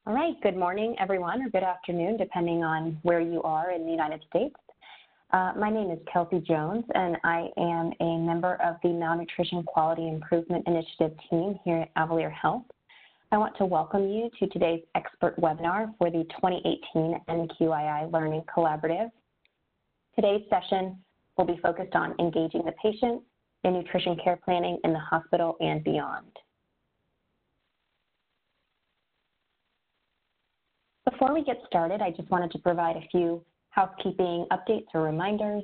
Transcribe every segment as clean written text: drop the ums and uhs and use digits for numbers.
All right, good morning, everyone, or good afternoon, depending on where you are in the United States. My name is Kelsey Jones, and I am a member of the Malnutrition Quality Improvement Initiative team here at Avalier Health. I want to welcome you to today's expert webinar for the 2018 MQii Learning Collaborative. Today's session will be focused on engaging the patient in nutrition care planning in the hospital and beyond. Before we get started, I just wanted to provide a few housekeeping updates or reminders.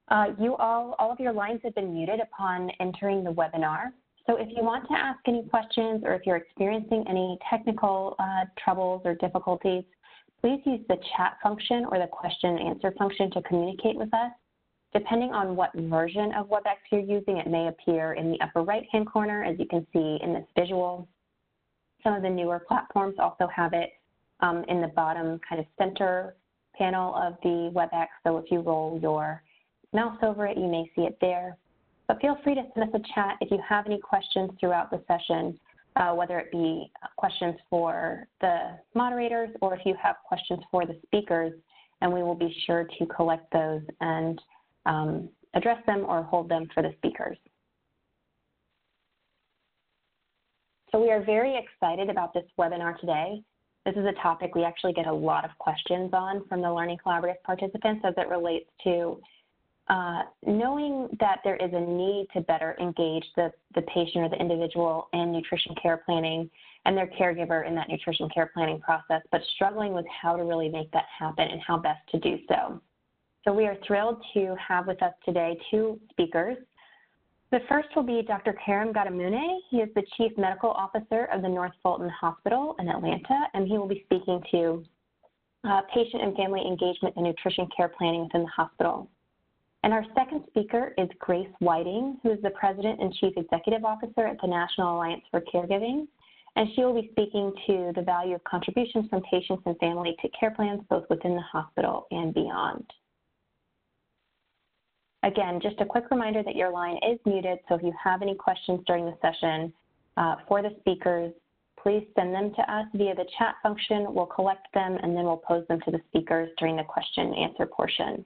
All of your lines have been muted upon entering the webinar. So if you want to ask any questions or if you're experiencing any technical troubles or difficulties, please use the chat function or the question and answer function to communicate with us. Depending on what version of WebEx you're using, it may appear in the upper right-hand corner, as you can see in this visual. Some of the newer platforms also have it in the bottom kind of center panel of the WebEx, so if you roll your mouse over it, you may see it there. But feel free to send us a chat if you have any questions throughout the session, whether it be questions for the moderators or if you have questions for the speakers, and we will be sure to collect those and address them or hold them for the speakers. So we are very excited about this webinar today. This is a topic we actually get a lot of questions on from the Learning Collaborative participants as it relates to knowing that there is a need to better engage the patient or the individual in nutrition care planning and their caregiver in that nutrition care planning process, but struggling with how to really make that happen and how best to do so. So we are thrilled to have with us today two speakers. The first will be Dr. Karim Godamunne. He is the Chief Medical Officer of the North Fulton Hospital in Atlanta, and he will be speaking to patient and family engagement and nutrition care planning within the hospital. And our second speaker is Grace Whitnig, who is the President and Chief Executive Officer at the National Alliance for Caregiving, and she will be speaking to the value of contributions from patients and family to care plans both within the hospital and beyond. Again, just a quick reminder that your line is muted, so if you have any questions during the session for the speakers, please send them to us via the chat function. We'll collect them and then we'll pose them to the speakers during the question and answer portion.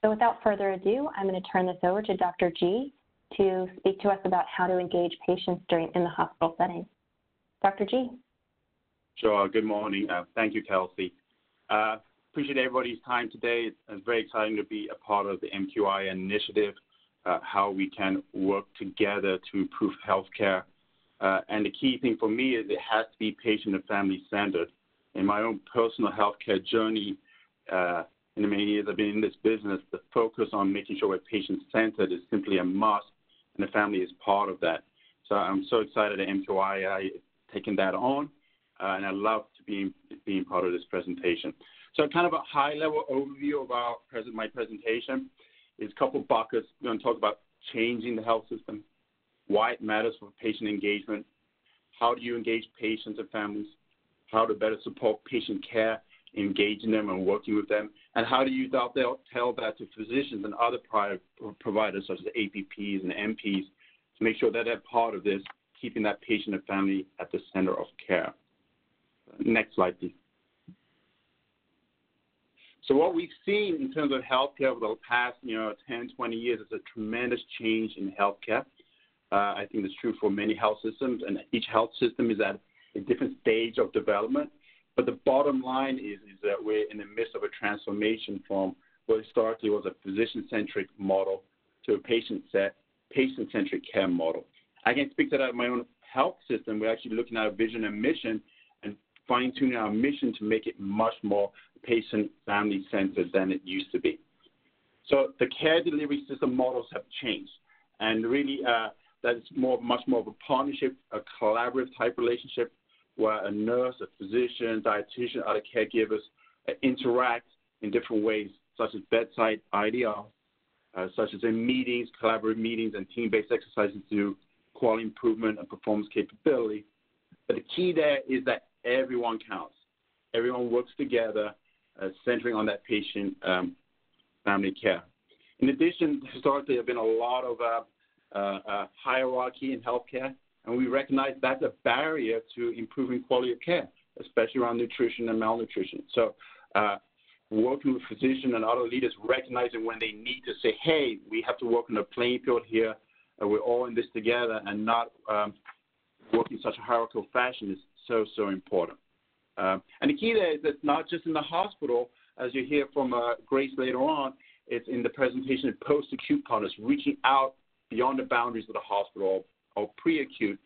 So without further ado, I'm going to turn this over to Dr. G to speak to us about how to engage patients in the hospital setting. Dr. G. Sure. Good morning. Thank you, Kelsey. Appreciate everybody's time today. It's very exciting to be a part of the MQI initiative, how we can work together to improve healthcare. And the key thing for me is it has to be patient and family centered. In my own personal healthcare journey, in the many years I've been in this business, the focus on making sure we're patient centered is simply a must, and the family is part of that. So I'm so excited that MQI taking that on, and I love to be being part of this presentation. So kind of a high-level overview of my presentation is a couple of buckets. We're going to talk about changing the health system, why it matters for patient engagement, how do you engage patients and families, how to better support patient care, engaging them and working with them, and how do you tell that to physicians and other providers such as APPs and MPs to make sure that they're part of this, keeping that patient and family at the center of care. Next slide, please. So what we've seen in terms of healthcare over the past, 10, 20 years is a tremendous change in healthcare. I think it's true for many health systems, and each health system is at a different stage of development. But the bottom line is that we're in the midst of a transformation from what historically was a physician-centric model to a patient-centric care model. I can speak to that in my own health system. We're actually looking at a vision and mission and fine-tuning our mission to make it much more patient family-centered than it used to be. So the care delivery system models have changed, and really that's much more of a partnership, a collaborative type relationship where a nurse, a physician, dietitian, other caregivers interact in different ways, such as bedside IDR, such as in meetings, collaborative meetings, and team-based exercises to quality improvement and performance capability. But the key there is that everyone counts. Everyone works together, centering on that patient family care. In addition, historically, there have been a lot of hierarchy in healthcare. And we recognize that's a barrier to improving quality of care, especially around nutrition and malnutrition. So working with physicians and other leaders, recognizing when they need to say, hey, we have to work on a playing field here, we're all in this together, and not work in such a hierarchical fashion is so important. And the key there is that not just in the hospital, as you hear from Grace later on, it's in the presentation of post-acute partners, reaching out beyond the boundaries of the hospital or pre-acute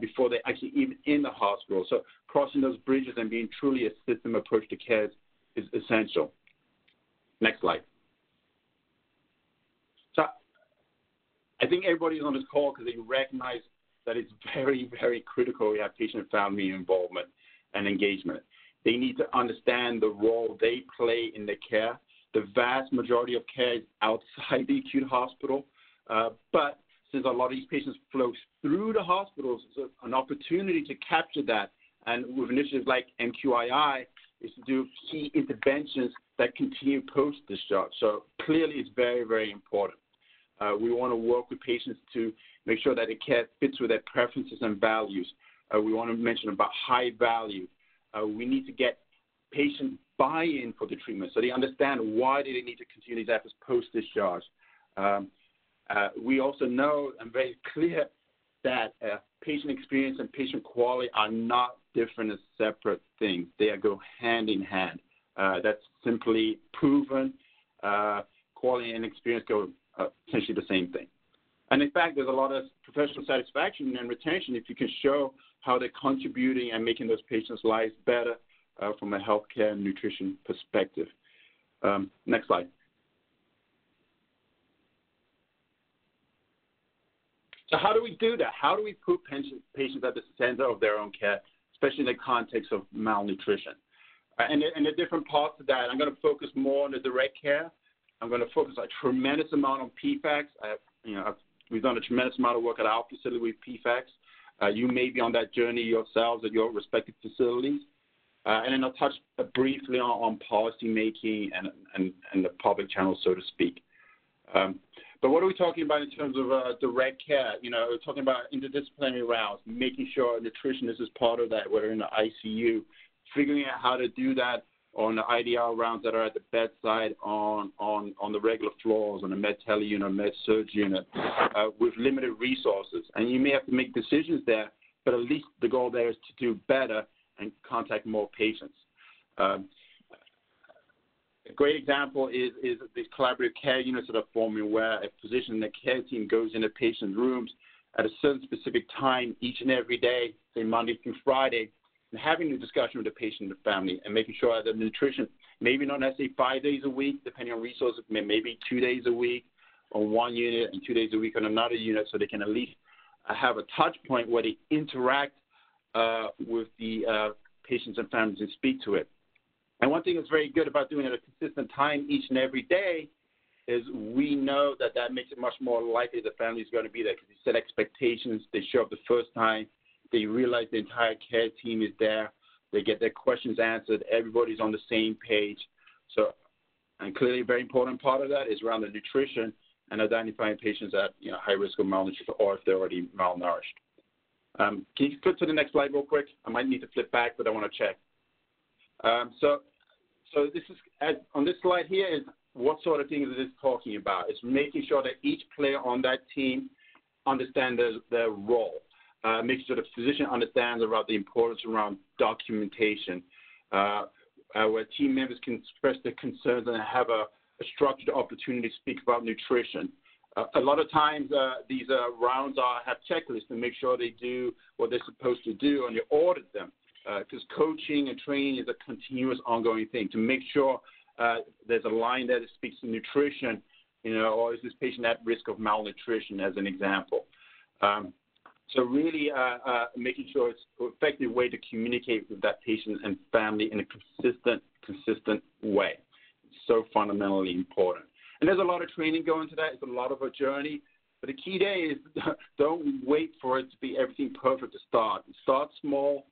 before they're actually even in the hospital. So crossing those bridges and being truly a system approach to care is essential. Next slide. So I think everybody's on this call because they recognize that it's very, very critical we have patient and family involvement and engagement. They need to understand the role they play in the care. The vast majority of care is outside the acute hospital, but since a lot of these patients flow through the hospitals, it's an opportunity to capture that. And with initiatives like MQii, is to do key interventions that continue post-discharge. So clearly it's very, very important. We want to work with patients to make sure that the care fits with their preferences and values. We want to mention about high value. We need to get patient buy-in for the treatment so they understand why do they need to continue these efforts post-discharge. We also know and very clear that patient experience and patient quality are not different and separate things. They go hand in hand. That's simply proven. Quality and experience go essentially the same thing. And in fact, there's a lot of professional satisfaction and retention if you can show how they're contributing and making those patients' lives better from a healthcare and nutrition perspective. Next slide. So how do we do that? How do we put patients at the center of their own care, especially in the context of malnutrition? And the different parts of that, I'm going to focus more on the direct care. I'm going to focus a tremendous amount on PFACs. We've done a tremendous amount of work at our facility with PFACs. You may be on that journey yourselves at your respective facilities. And then I'll touch briefly on policy making and the public channel, so to speak. But what are we talking about in terms of direct care? We're talking about interdisciplinary rounds, making sure nutritionists is part of that, whether in the ICU, figuring out how to do that on the IDR rounds that are at the bedside, on the regular floors, on the med tele unit, med surg unit, with limited resources. And you may have to make decisions there, but at least the goal there is to do better and contact more patients. A great example is these collaborative care units that are forming where a physician and a care team goes into patients' rooms at a certain specific time each and every day, say Monday through Friday, and having a discussion with the patient and the family and making sure that the nutrition, maybe not necessarily 5 days a week, depending on resources, maybe 2 days a week on one unit and 2 days a week on another unit, so they can at least have a touch point where they interact with the patients and families and speak to it. And one thing that's very good about doing it at a consistent time each and every day is we know that makes it much more likely the family is going to be there because they set expectations, they show up the first time, they realize the entire care team is there, they get their questions answered, everybody's on the same page. So, and clearly a very important part of that is around the nutrition and identifying patients at high risk of malnutrition or if they're already malnourished. Can you flip to the next slide real quick? I might need to flip back, but I want to check. So this is on this slide here is what sort of things it is talking about. It's making sure that each player on that team understands their role, making sure the physician understands about the importance around documentation, where team members can express their concerns and have a structured opportunity to speak about nutrition. A lot of times these rounds have checklists to make sure they do what they're supposed to do and you audit them. Because coaching and training is a continuous ongoing thing to make sure there's a line there that speaks to nutrition, or is this patient at risk of malnutrition as an example. So really making sure it's an effective way to communicate with that patient and family in a consistent way. It's so fundamentally important. And there's a lot of training going into that. It's a lot of a journey. But the key there is don't wait for it to be everything perfect to start. Start small.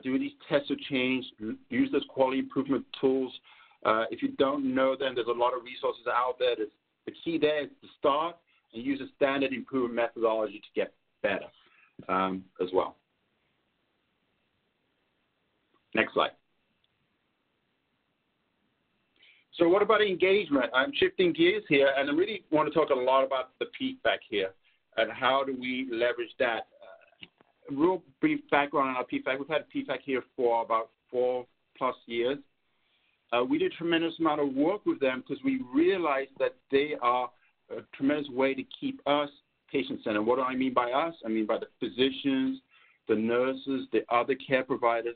Do these tests of change, use those quality improvement tools. If you don't know them, there's a lot of resources out there. The key there is to start and use a standard improvement methodology to get better. as well. Next slide. So what about engagement? I'm shifting gears here, and I really want to talk a lot about the PFAC here and how do we leverage that. Real brief background on our PFAC. We've had PFAC here for about 4+ years. We did a tremendous amount of work with them because we realized that they are a tremendous way to keep us patient-centered. What do I mean by us? I mean by the physicians, the nurses, the other care providers.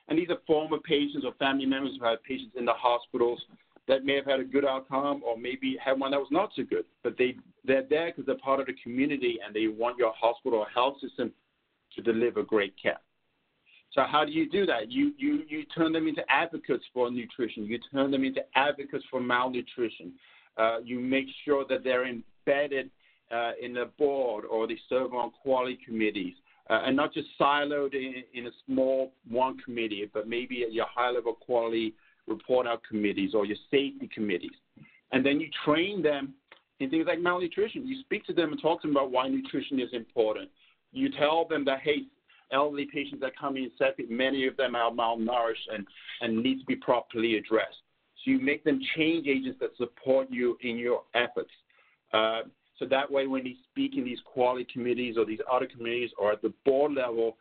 And these are former patients or family members who have patients in the hospitals that may have had a good outcome or maybe had one that was not so good. But they're there because they're part of the community and they want your hospital or health system to deliver great care. So how do you do that? You turn them into advocates for nutrition. You turn them into advocates for malnutrition. You make sure that they're embedded in the board or they serve on quality committees. And not just siloed in a small one committee, but maybe at your high-level quality report-out committees or your safety committees. And then you train them in things like malnutrition. You speak to them and talk to them about why nutrition is important. You tell them that, hey, elderly patients that come in septic, many of them are malnourished and need to be properly addressed. So you make them change agents that support you in your efforts. So that way, when they speak in these quality committees or these other committees or at the board level,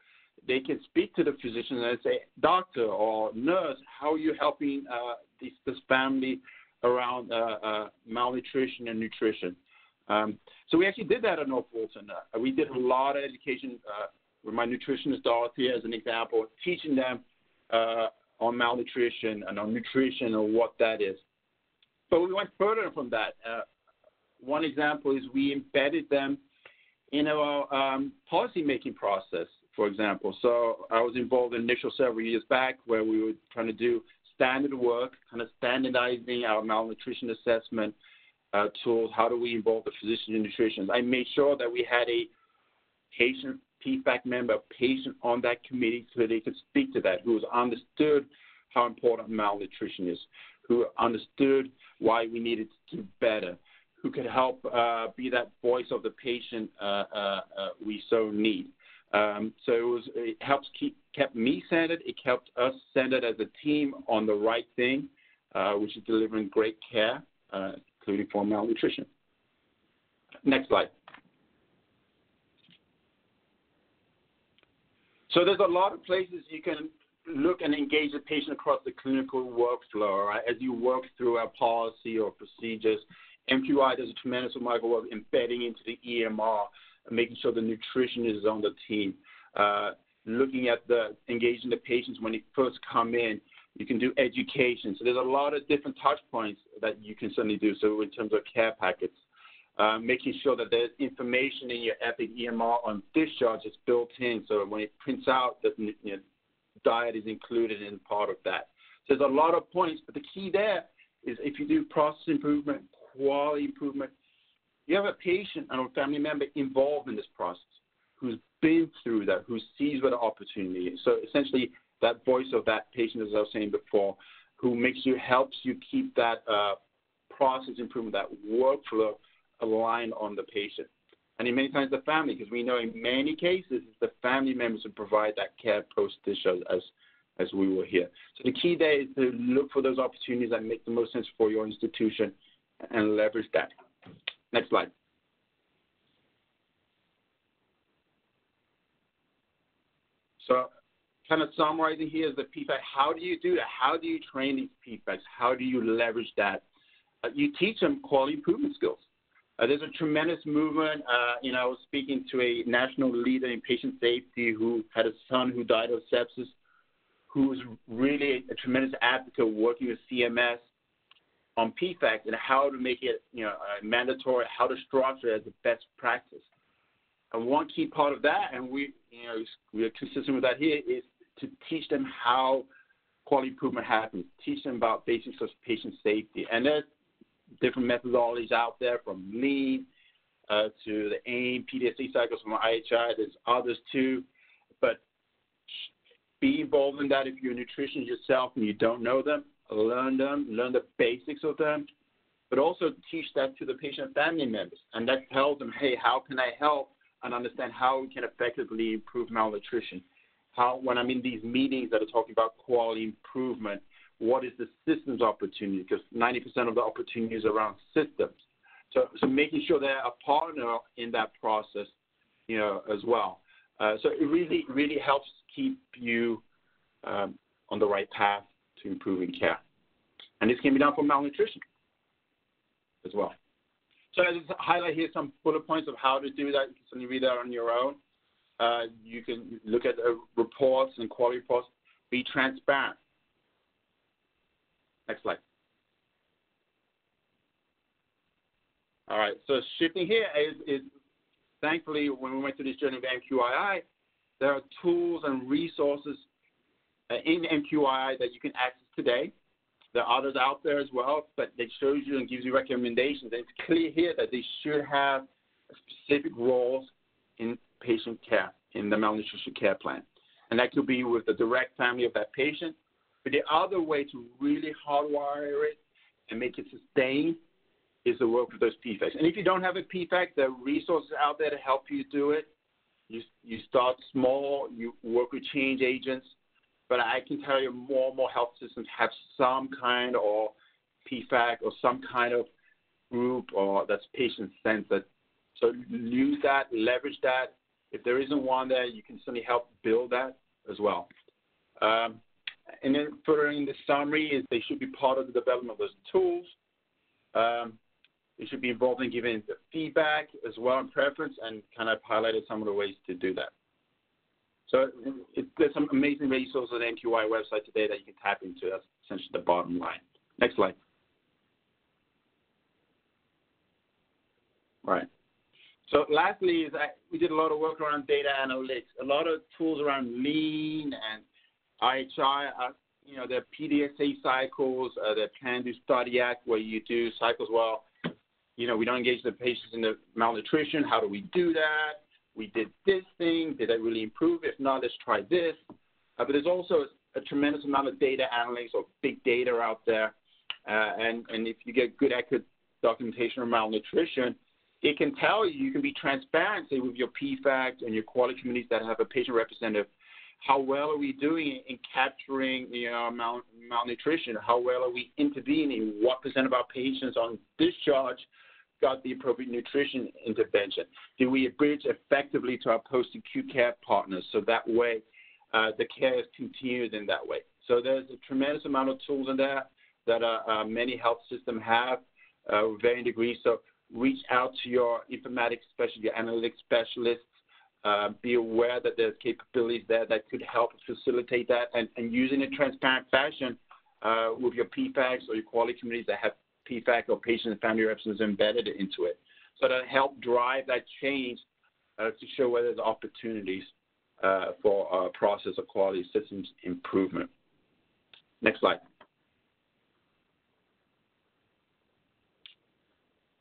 they can speak to the physician and say, doctor or nurse, how are you helping this family around malnutrition and nutrition? So we actually did that at North Fulton. We did a lot of education with my nutritionist, Dorothy, as an example, teaching them on malnutrition and on nutrition and what that is. But we went further from that. One example is we embedded them in our policy-making process, for example. So I was involved in initial several years back where we were trying to do standard work, kind of standardizing our malnutrition assessment tools. How do we involve the physician in nutrition? I made sure that we had a patient PFAC member, a patient on that committee so they could speak to that, who understood how important malnutrition is, who understood why we needed to do better, who could help be that voice of the patient we so need. So it kept me centered. It kept us centered as a team on the right thing, which is delivering great care, including for malnutrition. Next slide. So there's a lot of places you can look and engage the patient across the clinical workflow, right? As you work through our policy or procedures. MQii does a tremendous amount of work embedding into the EMR, making sure the nutrition is on the team. Looking at engaging the patients when they first come in, you can do education. So there's a lot of different touch points that you can certainly do. So in terms of care packets, making sure that there's information in your Epic EMR on discharge is built in. So when it prints out, that diet is included in part of that. So there's a lot of points, but the key there is if you do process improvement, quality improvement, you have a patient and a family member involved in this process who's been through that, who sees what the opportunity is. So essentially that voice of that patient, as I was saying before, who helps you keep that process improvement, that workflow aligned on the patient. And in many times the family, because we know in many cases it's the family members who provide that care post-discharge as we were here. So the key there is to look for those opportunities that make the most sense for your institution and leverage that. Next slide. So kind of summarizing here is the PFAC. How do you do that? How do you train these PFACs? How do you leverage that? You teach them quality improvement skills. There's a tremendous movement. I was speaking to a national leader in patient safety who had a son who died of sepsis, who's really a tremendous advocate working with CMS on PFAC and how to make it, mandatory, how to structure it as a best practice. And one key part of that, and we are consistent with that here, is to teach them how quality improvement happens. Teach them about basics of patient safety. And there's different methodologies out there, from Lean to the AIM, PTSD cycles from IHI. There's others too. But be involved in that if you're a nutritionist yourself and you don't know them. Learn them, learn the basics of them, but also teach that to the patient family members. And that tells them, hey, how can I help and understand how we can effectively improve malnutrition. How, when I'm in these meetings that are talking about quality improvement, what is the systems opportunity? Because 90% of the opportunity is around systems. So making sure they're a partner in that process, as well. So it really helps keep you on the right path to improving care. And this can be done for malnutrition as well. So I just highlight here some bullet points of how to do that. You can certainly read that on your own. You can look at reports and quality reports. Be transparent. Next slide. All right, so shifting here is thankfully, when we went through this journey of MQii, there are tools and resources in MQii that you can access today. There are others out there as well, but it shows you and gives you recommendations. And it's clear here that they should have specific roles in patient care, in the malnutrition care plan. And that could be with the direct family of that patient. But the other way to really hardwire it and make it sustain is to work with those PFACs. And if you don't have a PFAC, there are resources out there to help you do it. You start small, you work with change agents. But I can tell you more and more health systems have some kind of PFAC or some kind of group or that's patient-centered. So use that, leverage that. If there isn't one there, you can certainly help build that as well. And then further in the summary is they should be part of the development of those tools. They should be involved in giving the feedback as well and preference, and kind of highlighted some of the ways to do that. So there's some amazing resources on the MQii website today that you can tap into. That's essentially the bottom line. Next slide. All right. So lastly is that we did a lot of work around data analytics, a lot of tools around lean and IHI. There are PDSA cycles, the Plan, Do, Study Act, where you do cycles. Well, we don't engage the patients in the malnutrition. How do we do that? We did this thing. Did that really improve? If not, let's try this. But there's also a tremendous amount of data analytics or big data out there. And if you get good, accurate documentation of malnutrition, it can tell you, you can be transparent, say, with your PFAC and your quality committees that have a patient representative. How well are we doing in capturing malnutrition? How well are we intervening? What % of our patients on discharge got the appropriate nutrition intervention? Do we bridge effectively to our post-acute care partners so that way the care is continued in that way? So there's a tremendous amount of tools in there that many health systems have varying degrees. So reach out to your informatics specialist, your analytics specialists. Be aware that there's capabilities there that could help facilitate that, and using a transparent fashion with your PFACs or your quality committees that have PFAC or patient and family representatives embedded into it. So to help drive that change to show where there's opportunities for process of quality systems improvement. Next slide.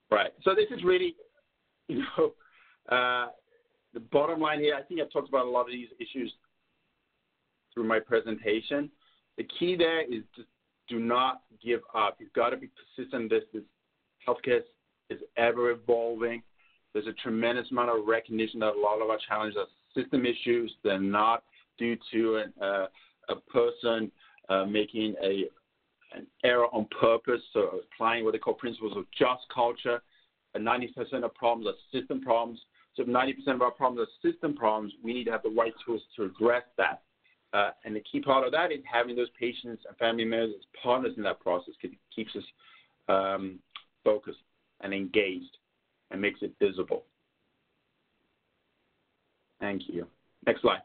Right. So this is really, the bottom line here. I think I've talked about a lot of these issues through my presentation. The key there is just do not give up. You've got to be persistent. This healthcare is ever evolving. There's a tremendous amount of recognition that a lot of our challenges are system issues. They're not due to a person making an error on purpose, so applying what they call principles of just culture. 90% of problems are system problems. So if 90% of our problems are system problems, we need to have the right tools to address that. And the key part of that is having those patients and family members as partners in that process. It keeps us focused and engaged and makes it visible. Thank you. Next slide.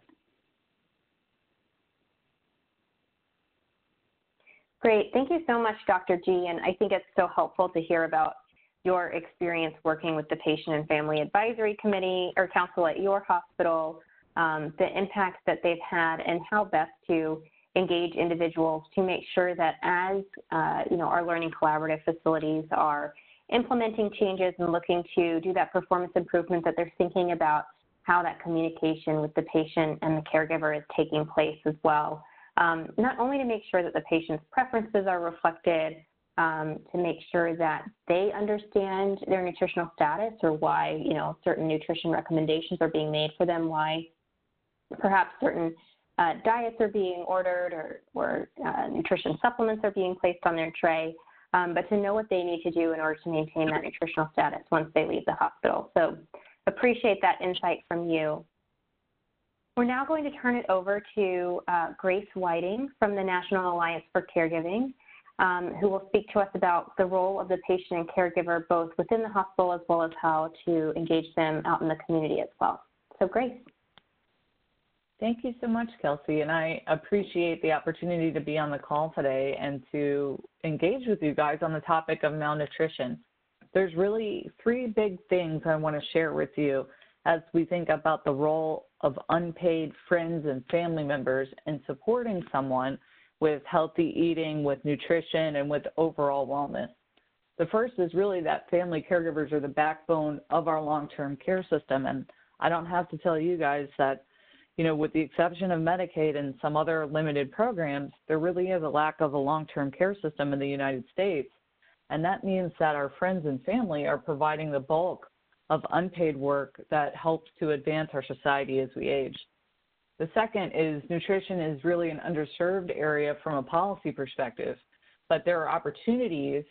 Great. Thank you so much, Dr. G. And I think it's so helpful to hear about your experience working with the Patient and Family Advisory Committee or Council at your hospital, the impacts that they've had, and how best to engage individuals to make sure that as our learning collaborative facilities are implementing changes and looking to do that performance improvement, that they're thinking about how that communication with the patient and the caregiver is taking place as well. Not only to make sure that the patient's preferences are reflected, to make sure that they understand their nutritional status or why, certain nutrition recommendations are being made for them, why perhaps certain diets are being ordered or nutrition supplements are being placed on their tray, but to know what they need to do in order to maintain that nutritional status once they leave the hospital. So appreciate that insight from you. We're now going to turn it over to Grace Whitnig from the National Alliance for Caregiving, who will speak to us about the role of the patient and caregiver both within the hospital as well as how to engage them out in the community as well. So Grace. Thank you so much, Kelsey, and I appreciate the opportunity to be on the call today and to engage with you guys on the topic of malnutrition. There's really three big things I want to share with you as we think about the role of unpaid friends and family members in supporting someone with healthy eating, with nutrition, and with overall wellness. The first is really that family caregivers are the backbone of our long-term care system, and I don't have to tell you guys that with the exception of Medicaid and some other limited programs, there really is a lack of a long-term care system in the United States. And that means that our friends and family are providing the bulk of unpaid work that helps to advance our society as we age. The second is nutrition is really an underserved area from a policy perspective, but there are opportunities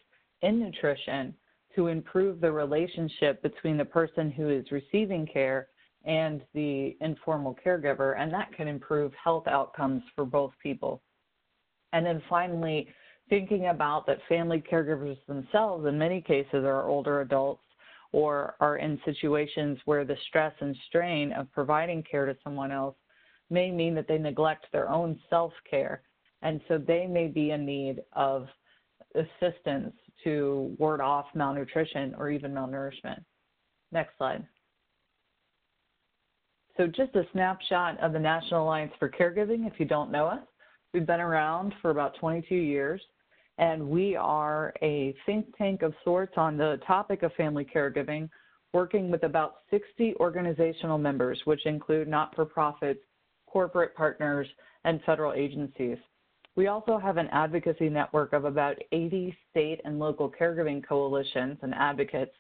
in nutrition to improve the relationship between the person who is receiving care and the informal caregiver, and that can improve health outcomes for both people. And then finally, thinking about that family caregivers themselves in many cases are older adults or are in situations where the stress and strain of providing care to someone else may mean that they neglect their own self-care, and so they may be in need of assistance to ward off malnutrition or even malnourishment. Next slide. So just a snapshot of the National Alliance for Caregiving, if you don't know us. We've been around for about 22 years, and we are a think tank of sorts on the topic of family caregiving, working with about 60 organizational members, which include not-for-profits, corporate partners, and federal agencies. We also have an advocacy network of about 80 state and local caregiving coalitions and advocates,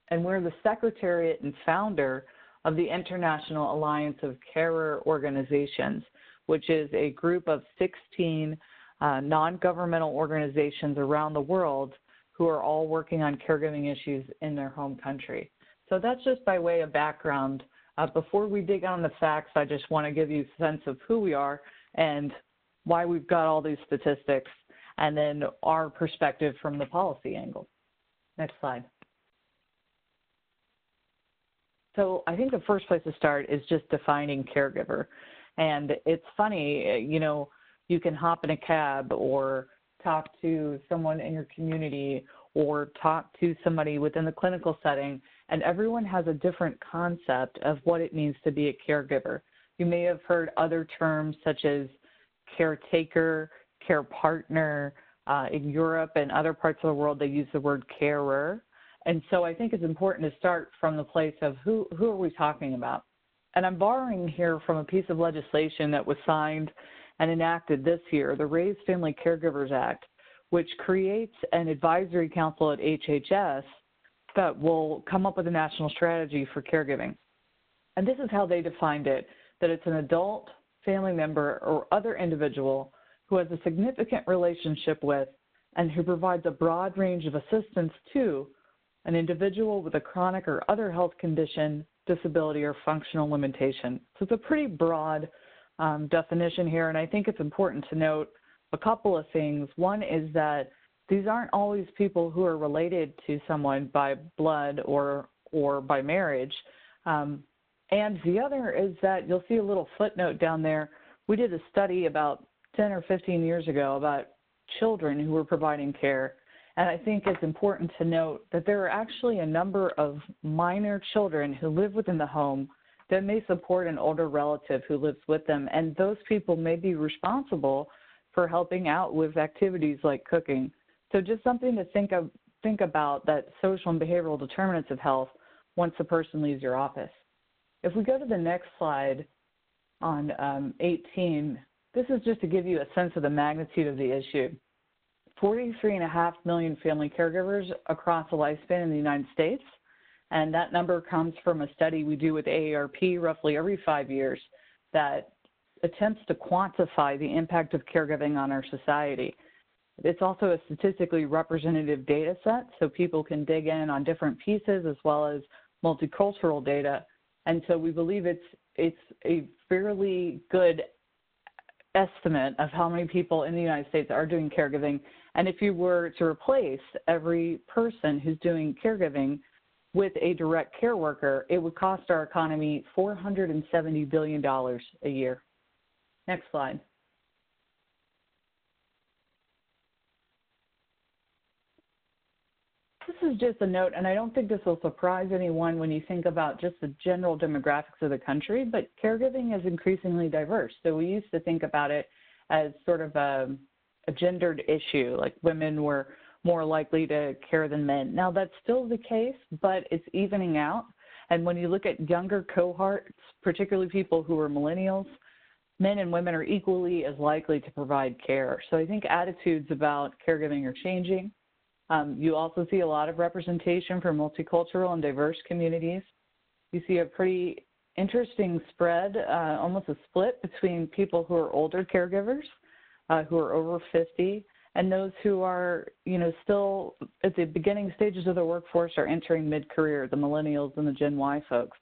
and we're the secretariat and founder of the International Alliance of Carer Organizations, which is a group of 16 non-governmental organizations around the world who are all working on caregiving issues in their home country. So that's just by way of background. Before we dig on the facts, I just want to give you a sense of who we are and why we've got all these statistics, and then our perspective from the policy angle. Next slide. So I think the first place to start is just defining caregiver. And it's funny, you can hop in a cab or talk to someone in your community or talk to somebody within the clinical setting, and everyone has a different concept of what it means to be a caregiver. You may have heard other terms such as caretaker, care partner. In Europe and other parts of the world, they use the word carer. And so I think it's important to start from the place of who are we talking about? And I'm borrowing here from a piece of legislation that was signed and enacted this year, the Raised Family Caregivers Act, which creates an advisory council at HHS that will come up with a national strategy for caregiving. And this is how they defined it, that it's an adult, family member, or other individual who has a significant relationship with and who provides a broad range of assistance to an individual with a chronic or other health condition, disability, or functional limitation. So it's a pretty broad definition here, and I think it's important to note a couple of things. One is that these aren't always people who are related to someone by blood or by marriage. And the other is that you'll see a little footnote down there. We did a study about 10 or 15 years ago about children who were providing care. And I think it's important to note that there are actually a number of minor children who live within the home that may support an older relative who lives with them. And those people may be responsible for helping out with activities like cooking. So just something to think about, that social and behavioral determinants of health once the person leaves your office. If we go to the next slide on 18, this is just to give you a sense of the magnitude of the issue. 43.5 million family caregivers across the lifespan in the United States. And that number comes from a study we do with AARP roughly every 5 years that attempts to quantify the impact of caregiving on our society. It's also a statistically representative data set, so people can dig in on different pieces as well as multicultural data. And so we believe it's a fairly good estimate of how many people in the United States are doing caregiving. And if you were to replace every person who's doing caregiving with a direct care worker, it would cost our economy $470 billion a year. Next slide. This is just a note, and I don't think this will surprise anyone when you think about just the general demographics of the country, but caregiving is increasingly diverse. So we used to think about it as sort of a gendered issue, like women were more likely to care than men. Now that's still the case, but it's evening out. And when you look at younger cohorts, particularly people who are millennials, men and women are equally as likely to provide care. So I think attitudes about caregiving are changing. You also see a lot of representation for multicultural and diverse communities. You see a pretty interesting spread, almost a split between people who are older caregivers, who are over 50, and those who are, still at the beginning stages of the workforce or entering mid-career, the millennials and the Gen Y folks.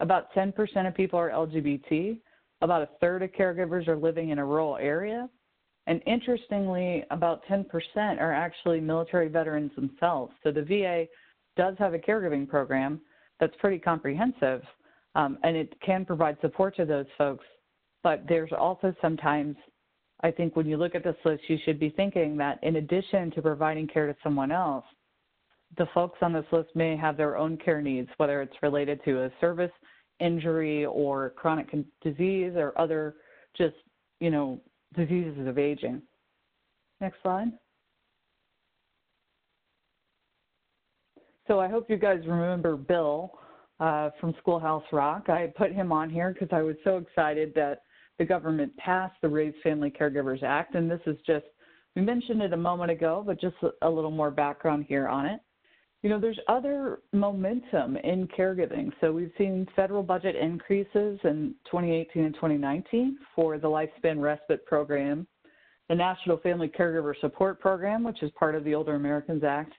About 10% of people are LGBT. About a third of caregivers are living in a rural area. And interestingly, about 10% are actually military veterans themselves. So the VA does have a caregiving program that's pretty comprehensive, and it can provide support to those folks. But there's also sometimes, I think when you look at this list, you should be thinking that in addition to providing care to someone else, the folks on this list may have their own care needs, whether it's related to a service injury or chronic disease or other just, diseases of aging. Next slide. So I hope you guys remember Bill from Schoolhouse Rock. I put him on here because I was so excited that the government passed the Raise Family Caregivers Act. And this is just, we mentioned it a moment ago, but just a little more background here on it. There's other momentum in caregiving. So we've seen federal budget increases in 2018 and 2019 for the Lifespan Respite Program, the National Family Caregiver Support Program, which is part of the Older Americans Act,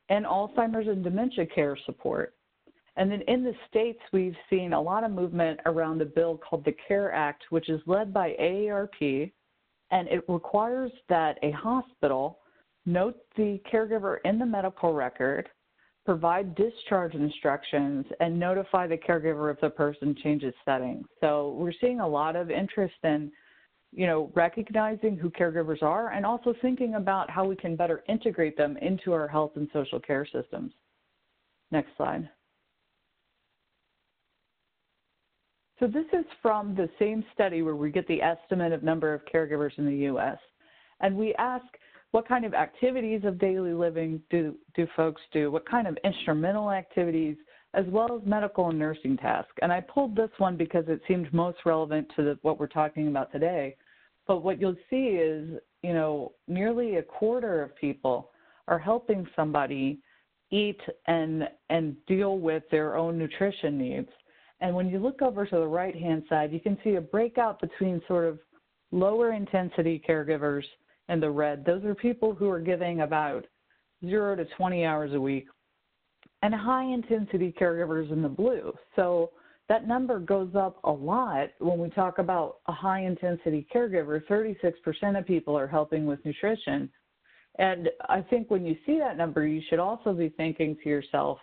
and Alzheimer's and dementia care support. And then in the states, we've seen a lot of movement around a bill called the CARE Act, which is led by AARP, and it requires that a hospital note the caregiver in the medical record, provide discharge instructions, and notify the caregiver if the person changes settings. So we're seeing a lot of interest in, recognizing who caregivers are and also thinking about how we can better integrate them into our health and social care systems. Next slide. So this is from the same study where we get the estimate of number of caregivers in the U.S. And we ask, what kind of activities of daily living do folks do? What kind of instrumental activities, as well as medical and nursing tasks? And I pulled this one because it seemed most relevant to what we're talking about today. But what you'll see is, nearly a quarter of people are helping somebody eat and deal with their own nutrition needs. And when you look over to the right-hand side, you can see a breakout between sort of lower intensity caregivers in the red. Those are people who are giving about 0 to 20 hours a week, and high intensity caregivers in the blue. So that number goes up a lot when we talk about a high intensity caregiver. 36% of people are helping with nutrition. And I think when you see that number, you should also be thinking to yourself,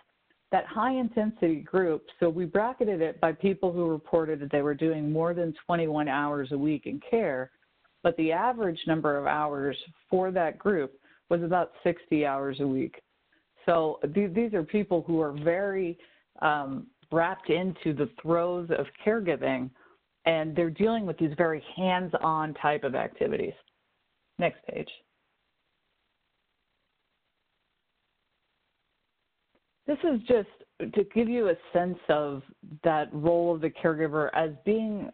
that high intensity group, so we bracketed it by people who reported that they were doing more than 21 hours a week in care, but the average number of hours for that group was about 60 hours a week. So these are people who are very wrapped into the throes of caregiving, and they're dealing with these very hands-on type of activities. Next page. This is just to give you a sense of that role of the caregiver as being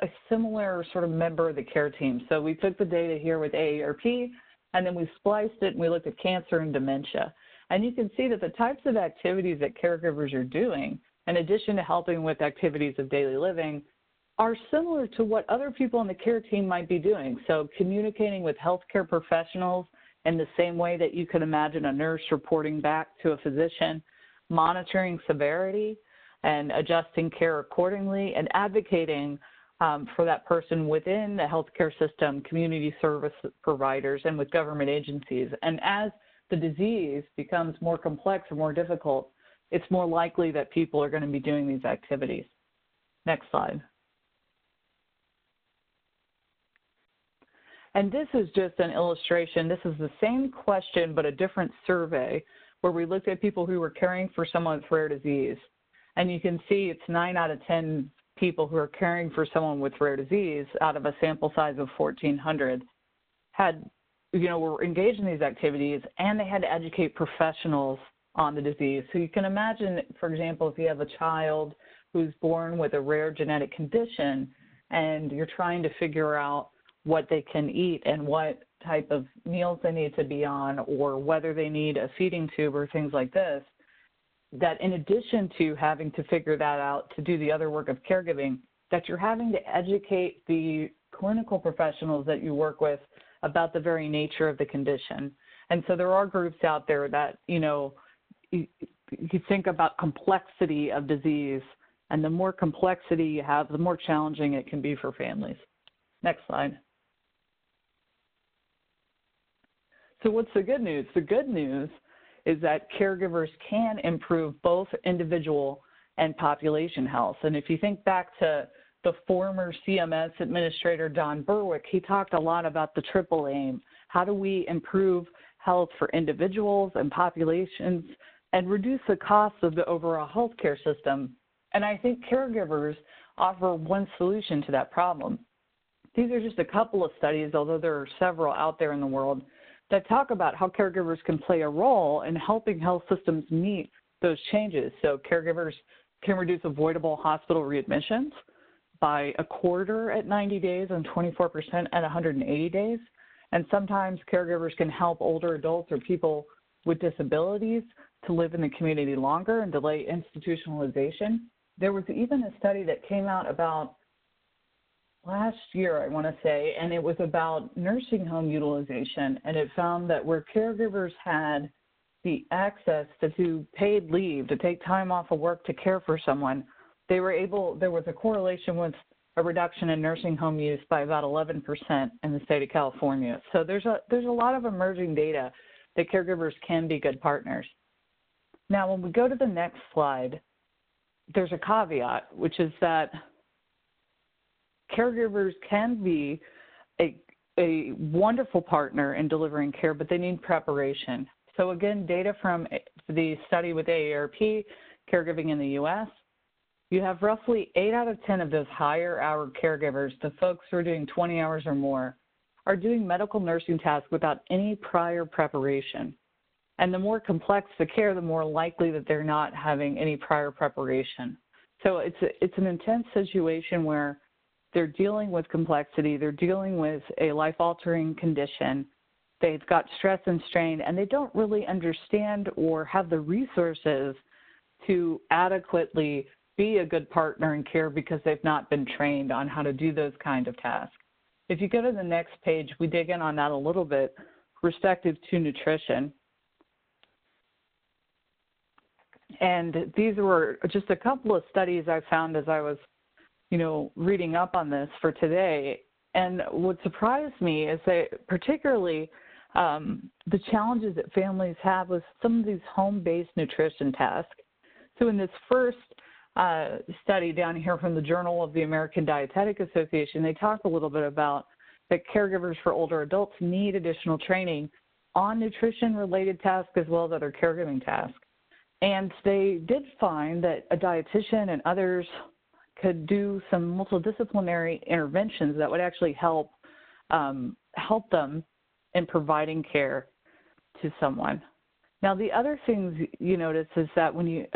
a similar sort of member of the care team. So we took the data here with AARP, and then we spliced it and we looked at cancer and dementia. And you can see that the types of activities that caregivers are doing, in addition to helping with activities of daily living, are similar to what other people on the care team might be doing. So communicating with healthcare professionals in the same way that you could imagine a nurse reporting back to a physician, monitoring severity and adjusting care accordingly, and advocating for that person within the healthcare system, community service providers, and with government agencies. And as the disease becomes more complex or more difficult, it's more likely that people are going to be doing these activities. Next slide. And this is just an illustration. This is the same question, but a different survey, where we looked at people who were caring for someone with rare disease. And you can see it's 9 out of 10 people who are caring for someone with rare disease out of a sample size of 1,400 were engaged in these activities, and they had to educate professionals on the disease. So you can imagine, for example, if you have a child who's born with a rare genetic condition and you're trying to figure out what they can eat and what type of meals they need to be on, or whether they need a feeding tube or things like this, that in addition to having to figure that out to do the other work of caregiving, that you're having to educate the clinical professionals that you work with about the very nature of the condition. And so there are groups out there that, you think about complexity of disease, and the more complexity you have, the more challenging it can be for families. Next slide. So what's the good news? The good news is that caregivers can improve both individual and population health. And if you think back to the former CMS administrator, Don Berwick, he talked a lot about the triple aim. How do we improve health for individuals and populations and reduce the cost of the overall healthcare system? And I think caregivers offer one solution to that problem. These are just a couple of studies, although there are several out there in the world, that talk about how caregivers can play a role in helping health systems meet those changes. So caregivers can reduce avoidable hospital readmissions by 1/4 at 90 days and 24% at 180 days. And sometimes caregivers can help older adults or people with disabilities to live in the community longer and delay institutionalization. There was even a study that came out about last year, I want to say, and it was about nursing home utilization, and it found that where caregivers had the access to do paid leave, to take time off of work to care for someone, there was a correlation with a reduction in nursing home use by about 11% in the state of California. So there's a lot of emerging data that caregivers can be good partners. Now, when we go to the next slide, there's a caveat, which is that caregivers can be a wonderful partner in delivering care, but they need preparation. So again, data from the study with AARP, Caregiving in the U.S., you have roughly 8 out of 10 of those higher hour caregivers, the folks who are doing 20 hours or more, are doing medical nursing tasks without any prior preparation. And the more complex the care, the more likely that they're not having any prior preparation. So it's an intense situation where they're dealing with complexity, they're dealing with a life-altering condition, they've got stress and strain, and they don't really understand or have the resources to adequately be a good partner in care because they've not been trained on how to do those kind of tasks. If you go to the next page, we dig in on that a little bit, respective to nutrition. And these were just a couple of studies I found as I was reading up on this for today. And what surprised me is that particularly the challenges that families have with some of these home-based nutrition tasks. So in this first study down here from the Journal of the American Dietetic Association, they talk a little bit about that caregivers for older adults need additional training on nutrition-related tasks as well as other caregiving tasks. And they did find that a dietitian and others could do some multidisciplinary interventions that would actually help them in providing care to someone. Now, the other things you notice is that when you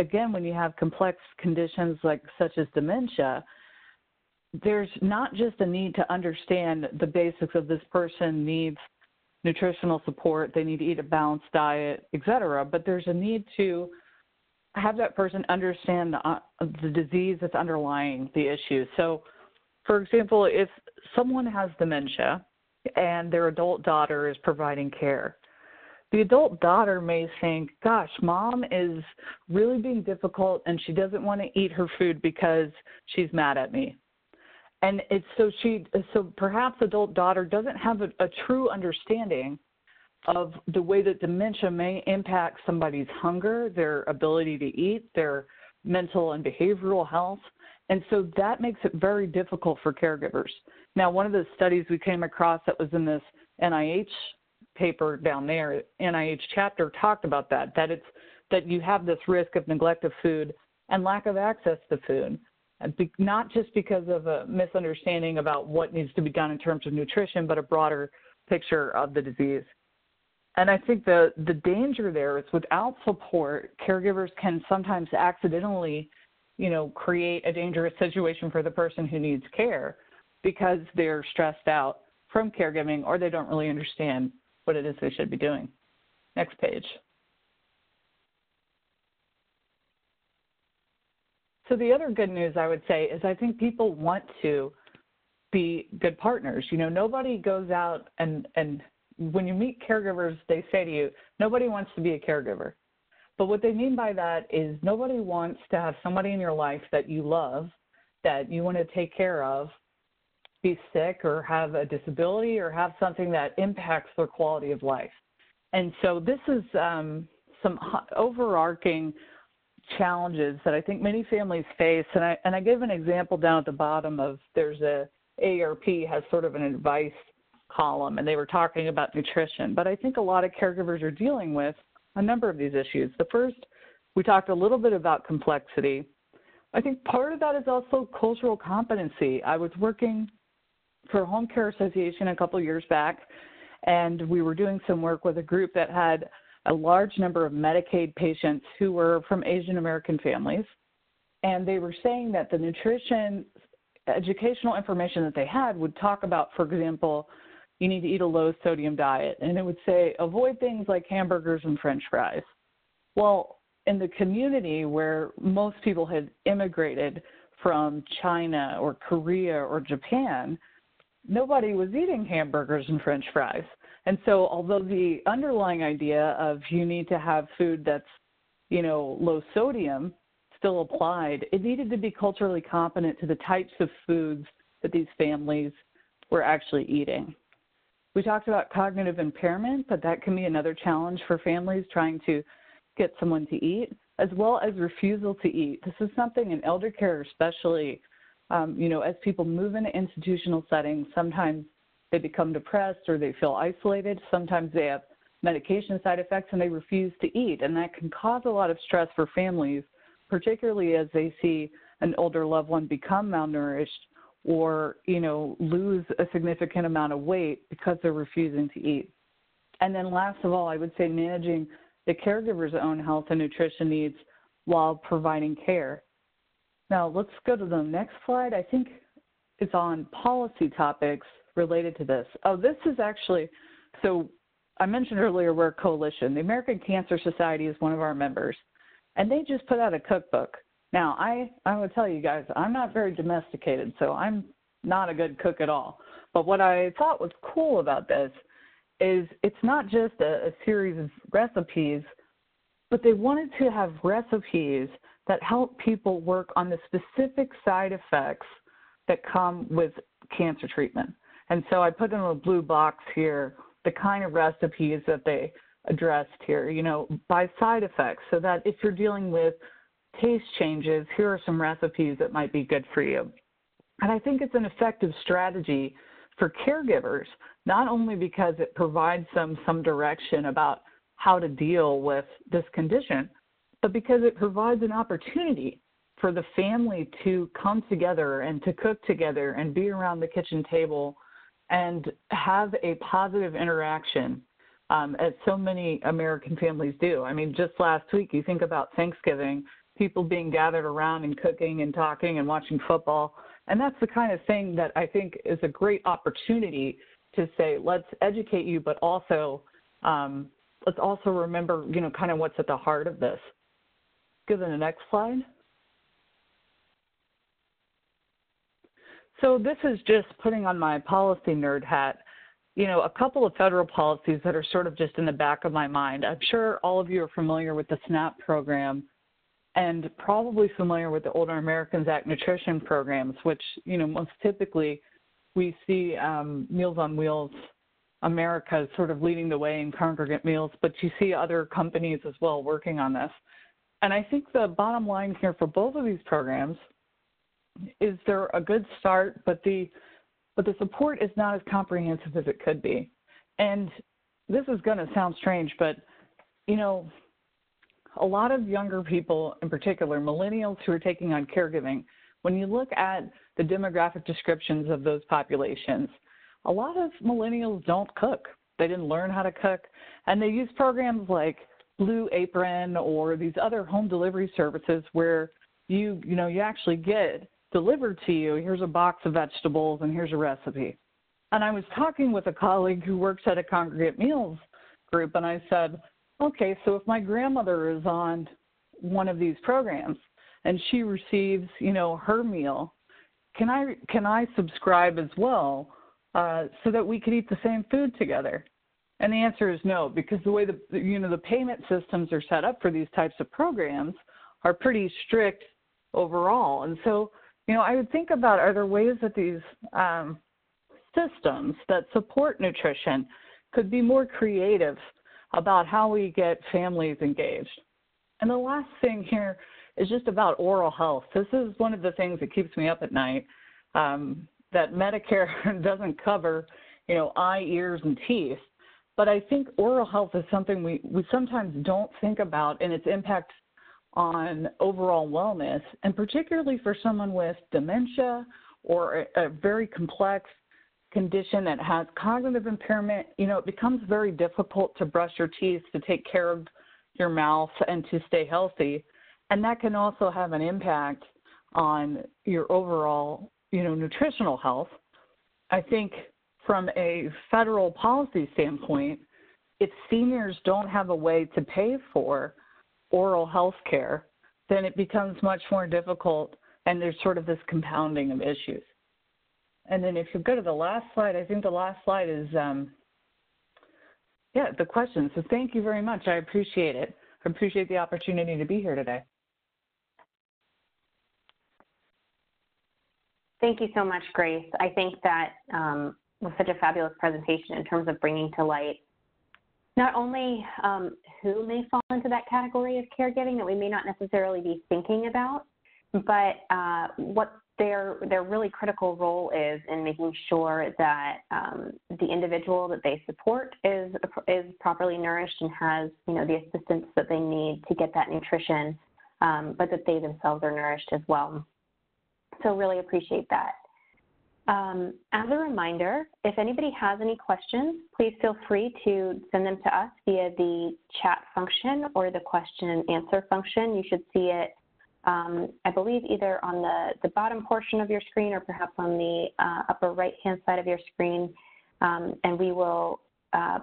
have complex conditions such as dementia, there's not just a need to understand the basics of this person needs nutritional support, they need to eat a balanced diet, et cetera, but there's a need to have that person understand the disease that's underlying the issue. So, for example, if someone has dementia and their adult daughter is providing care, the adult daughter may think, gosh, mom is really being difficult and she doesn't want to eat her food because she's mad at me. And so perhaps adult daughter doesn't have a true understanding of the way that dementia may impact somebody's hunger, their ability to eat, their mental and behavioral health. And so that makes it very difficult for caregivers. Now, one of the studies we came across that was in this NIH paper down there, NIH chapter, talked about that you have this risk of neglect of food and lack of access to food, not just because of a misunderstanding about what needs to be done in terms of nutrition, but a broader picture of the disease. And I think the danger there is without support, caregivers can sometimes accidentally, create a dangerous situation for the person who needs care because they're stressed out from caregiving or they don't really understand what it is they should be doing. Next page. So the other good news I would say is I think people want to be good partners. Nobody goes out and when you meet caregivers, they say to you, nobody wants to be a caregiver. But what they mean by that is nobody wants to have somebody in your life that you love, that you want to take care of, be sick or have a disability or have something that impacts their quality of life. And so this is some overarching challenges that I think many families face. And I gave an example down at the bottom of there's AARP has sort of an advice column, and they were talking about nutrition. But I think a lot of caregivers are dealing with a number of these issues. The first, we talked a little bit about complexity. I think part of that is also cultural competency. I was working for a home care association a couple of years back, and we were doing some work with a group that had a large number of Medicaid patients who were from Asian American families. And they were saying that the nutrition educational information that they had would talk about, for example, you need to eat a low sodium diet. And it would say, avoid things like hamburgers and French fries. Well, in the community where most people had immigrated from China or Korea or Japan, nobody was eating hamburgers and French fries. And so although the underlying idea of you need to have food that's, low sodium still applied, it needed to be culturally competent to the types of foods that these families were actually eating. We talked about cognitive impairment, but that can be another challenge for families trying to get someone to eat, as well as refusal to eat. This is something in elder care especially, as people move into institutional settings, sometimes they become depressed or they feel isolated. Sometimes they have medication side effects and they refuse to eat. And that can cause a lot of stress for families, particularly as they see an older loved one become malnourished or, lose a significant amount of weight because they're refusing to eat. And then last of all, I would say managing the caregiver's own health and nutrition needs while providing care. Now, let's go to the next slide. I think it's on policy topics related to this. Oh, this is actually, so I mentioned earlier we're a coalition. The American Cancer Society is one of our members, and they just put out a cookbook. Now, I will tell you guys, I'm not very domesticated, so I'm not a good cook at all. But what I thought was cool about this is it's not just a series of recipes, but they wanted to have recipes that help people work on the specific side effects that come with cancer treatment. And so I put in a blue box here the kind of recipes that they addressed here, by side effects, so that if you're dealing with taste changes, here are some recipes that might be good for you. And I think it's an effective strategy for caregivers, not only because it provides them some direction about how to deal with this condition, but because it provides an opportunity for the family to come together and to cook together and be around the kitchen table and have a positive interaction, as so many American families do. I mean, just last week, you think about Thanksgiving, people being gathered around and cooking and talking and watching football. And that's the kind of thing that I think is a great opportunity to say, let's educate you, but also let's also remember, kind of what's at the heart of this. Go to the next slide. So this is just putting on my policy nerd hat, a couple of federal policies that are sort of just in the back of my mind. I'm sure all of you are familiar with the SNAP program and probably familiar with the Older Americans Act nutrition programs, which, most typically we see Meals on Wheels America sort of leading the way in congregate meals, but you see other companies as well working on this. And I think the bottom line here for both of these programs is they're a good start, but the support is not as comprehensive as it could be. And this is going to sound strange, but, a lot of younger people, in particular millennials who are taking on caregiving, when you look at the demographic descriptions of those populations, a lot of millennials don't cook. They didn't learn how to cook, and they use programs like Blue Apron or these other home delivery services where you actually get delivered to you, here's a box of vegetables and here's a recipe. And I was talking with a colleague who works at a congregate meals group, and I said, okay, so if my grandmother is on one of these programs and she receives, her meal, can I subscribe as well so that we could eat the same food together? And the answer is no, because the way the payment systems are set up for these types of programs are pretty strict overall. And so, I would think about, are there ways that these systems that support nutrition could be more creative about how we get families engaged? And the last thing here is just about oral health. This is one of the things that keeps me up at night, that Medicare doesn't cover, eye, ears, and teeth. But I think oral health is something we sometimes don't think about and its impact on overall wellness, and particularly for someone with dementia or a very complex condition that has cognitive impairment, it becomes very difficult to brush your teeth, to take care of your mouth, and to stay healthy. And that can also have an impact on your overall, nutritional health. I think from a federal policy standpoint, if seniors don't have a way to pay for oral health care, then it becomes much more difficult, and there's sort of this compounding of issues. And then if you go to the last slide, I think the last slide is, the questions. So thank you very much. I appreciate it. I appreciate the opportunity to be here today. Thank you so much, Grace. I think that was such a fabulous presentation in terms of bringing to light not only who may fall into that category of caregiving that we may not necessarily be thinking about, but what their really critical role is in making sure that the individual that they support is properly nourished and has, the assistance that they need to get that nutrition, but that they themselves are nourished as well. So really appreciate that. As a reminder, if anybody has any questions, please feel free to send them to us via the chat function or the question and answer function. You should see it, I believe, either on the bottom portion of your screen or perhaps on the upper right-hand side of your screen, and we will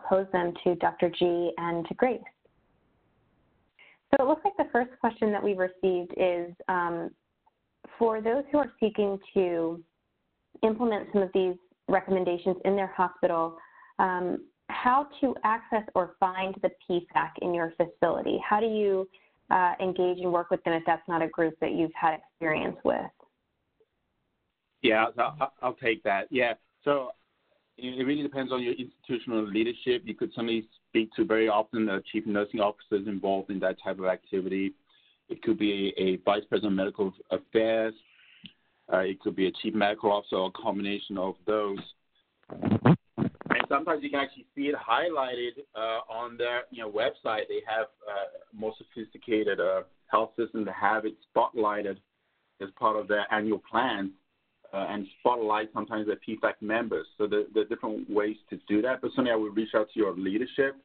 pose them to Dr. G and to Grace. So it looks like the first question that we've received is, for those who are seeking to implement some of these recommendations in their hospital, how to access or find the PFAC in your facility? How do you engage and work with them if that's not a group that you've had experience with? Yeah, I'll take that. Yeah, so it really depends on your institutional leadership. You could certainly speak to very often the chief nursing officers involved in that type of activity. It could be a vice president of medical affairs. It could be a chief medical officer or a combination of those. And sometimes you can actually see it highlighted on their website. They have more sophisticated health systems that have it spotlighted as part of their annual plan and spotlight sometimes their PFAC members. So there are different ways to do that. But certainly I would reach out to your leadership.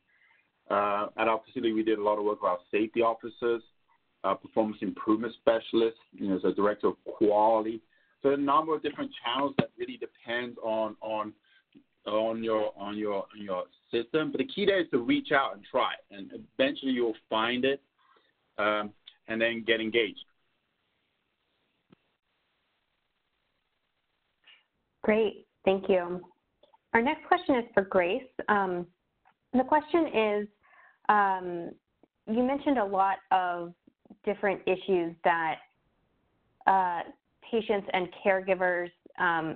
At our facility, we did a lot of work with our safety officers, performance improvement specialists, as a director of quality. So a number of different channels that really depends on on your system. But the key there is to reach out and try, and eventually you'll find it, and then get engaged. Great, thank you. Our next question is for Grace. The question is, you mentioned a lot of different issues that patients and caregivers,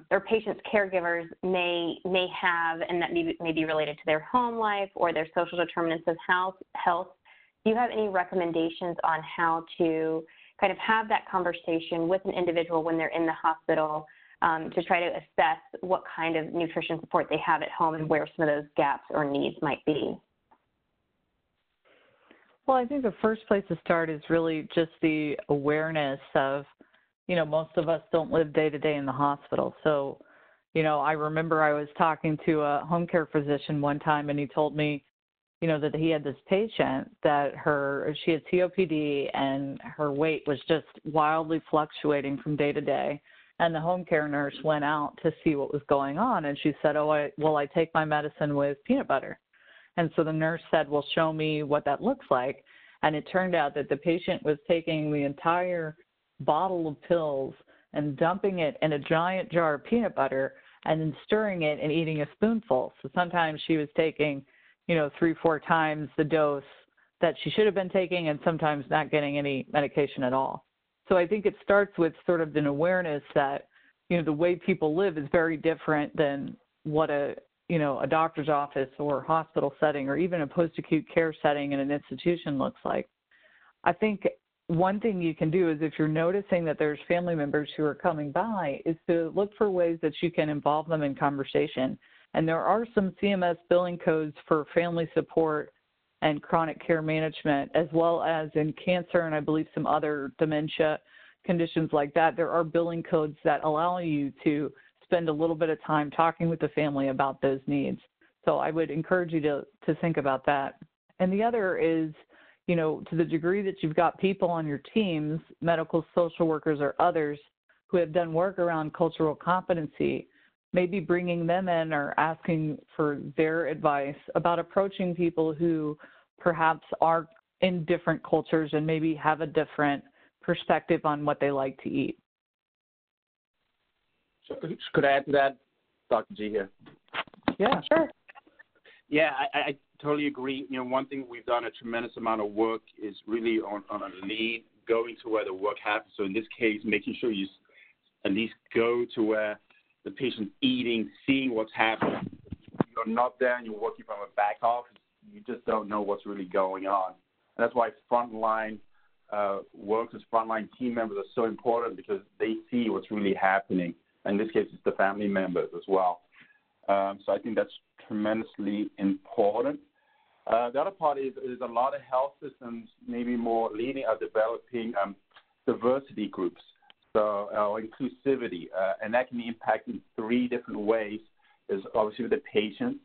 or patients' caregivers may have, and that may be related to their home life or their social determinants of health. Do you have any recommendations on how to kind of have that conversation with an individual when they're in the hospital, to try to assess what kind of nutrition support they have at home and where some of those gaps or needs might be? Well, I think the first place to start is really just the awareness of, most of us don't live day to day in the hospital. So, I remember I was talking to a home care physician one time, and he told me, that he had this patient that she had COPD and her weight was just wildly fluctuating from day to day. And the home care nurse went out to see what was going on. And she said, I take my medicine with peanut butter. And so the nurse said, well, show me what that looks like. And it turned out that the patient was taking the entire bottle of pills and dumping it in a giant jar of peanut butter and then stirring it and eating a spoonful. So sometimes she was taking, 3-4 times the dose that she should have been taking, and sometimes not getting any medication at all. So I think it starts with sort of an awareness that, the way people live is very different than what a doctor's office or hospital setting or even a post-acute care setting in an institution looks like. I think one thing you can do is, if you're noticing that there's family members who are coming by, is to look for ways that you can involve them in conversation. And there are some CMS billing codes for family support and chronic care management, as well as in cancer and I believe some other dementia conditions like that. There are billing codes that allow you to spend a little bit of time talking with the family about those needs. So I would encourage you to think about that. And the other is, to the degree that you've got people on your teams, medical social workers or others, who have done work around cultural competency, maybe bringing them in or asking for their advice about approaching people who perhaps are in different cultures and maybe have a different perspective on what they like to eat. So, could I add to that, Dr. G here? Yeah, sure. Yeah, I totally agree. One thing we've done a tremendous amount of work is really on a lead, going to where the work happens. So in this case, making sure you at least go to where the patient's eating, seeing what's happening. If you're not there and you're working from a back office, you just don't know what's really going on. And that's why frontline workers, frontline team members are so important, because they see what's really happening. In this case, it's the family members as well. So I think that's tremendously important. The other part is a lot of health systems, maybe more leading, are developing diversity groups, so inclusivity, and that can be impacted in 3 different ways. There's obviously with the patients